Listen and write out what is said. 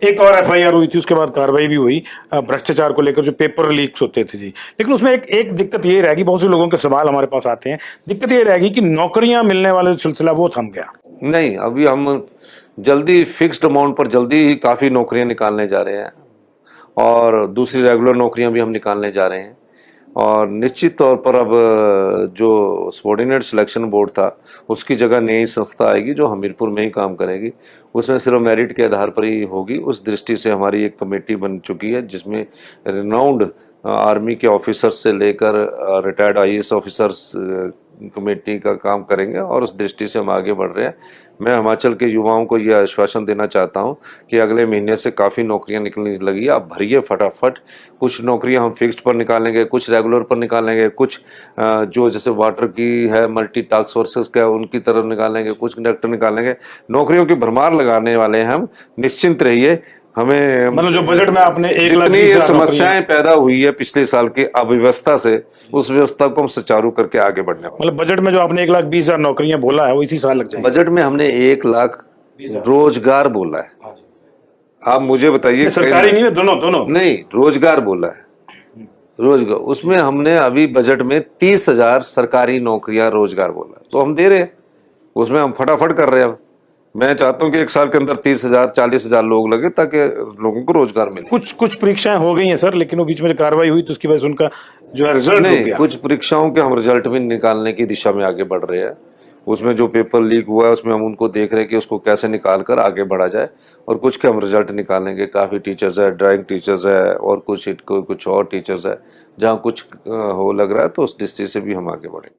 एक और एफआईआर हुई थी, उसके बाद कार्रवाई भी हुई भ्रष्टाचार को लेकर, जो पेपर लीक्स होते थे जी। लेकिन उसमें एक दिक्कत ये रहेगी, बहुत से लोगों के सवाल हमारे पास आते हैं, दिक्कत ये रहेगी कि नौकरियां मिलने वाला जो सिलसिला वो थम गया। नहीं, अभी हम जल्दी फिक्स्ड अमाउंट पर जल्दी ही काफ़ी नौकरियां निकालने जा रहे हैं और दूसरी रेगुलर नौकरियां भी हम निकालने जा रहे हैं। और निश्चित तौर पर अब जो सबॉर्डिनेट सिलेक्शन बोर्ड था उसकी जगह नई संस्था आएगी जो हमीरपुर में ही काम करेगी, उसमें सिर्फ मेरिट के आधार पर ही होगी। उस दृष्टि से हमारी एक कमेटी बन चुकी है जिसमें रिनाउंड आर्मी के ऑफिसर्स से लेकर रिटायर्ड आईएएस ऑफिसर्स कमेटी का काम करेंगे और उस दृष्टि से हम आगे बढ़ रहे हैं। मैं हिमाचल के युवाओं को यह आश्वासन देना चाहता हूं कि अगले महीने से काफ़ी नौकरियां निकलने लगी, आप भरिए फटाफट। कुछ नौकरियां हम फिक्स्ड पर निकालेंगे, कुछ रेगुलर पर निकालेंगे, कुछ जो जैसे वाटर की है, मल्टी टास्क फोर्सेस का उनकी तरफ निकालेंगे, कुछ कंडक्टर निकालेंगे। नौकरियों की भरमार लगाने वाले हैं हम, निश्चिंत रहिए। हमें मतलब जो बजट में आपने जितनी ये समस्याएं पैदा हुई है पिछले साल की अव्यवस्था से, उस व्यवस्था को हम सुचारू करके आगे बढ़ने वाले। मतलब बजट में जो आपने 1,20,000 नौकरियां बोला है वो इसी साल लग जाएंगे। बजट में हमने 1,00,000 रोजगार बोला है। आप मुझे बताइए, सरकारी नहीं है, दोनों दोनों नहीं, रोजगार बोला है, रोजगार। उसमें हमने अभी बजट में 30,000 सरकारी नौकरियां रोजगार बोला, तो हम दे रहे हैं, उसमें हम फटाफट कर रहे हैं। मैं चाहता हूं कि एक साल के अंदर 30,000 40,000 लोग लगे ताकि लोगों को रोजगार मिले। कुछ परीक्षाएं हो गई हैं सर, लेकिन वो बीच में जो कार्रवाई हुई तो उसकी वजह से उनका जो है रिजल्ट नहीं, हो गया। कुछ परीक्षाओं के हम रिजल्ट भी निकालने की दिशा में आगे बढ़ रहे हैं। उसमें जो पेपर लीक हुआ है उसमें हम उनको देख रहे हैं कि उसको कैसे निकाल कर आगे बढ़ा जाए, और कुछ के हम रिजल्ट निकालेंगे। काफ़ी टीचर्स है, ड्राइंग टीचर्स है और कुछ और टीचर्स है, जहाँ कुछ हो लग रहा है तो उस दृष्टि से भी हम आगे बढ़ेंगे।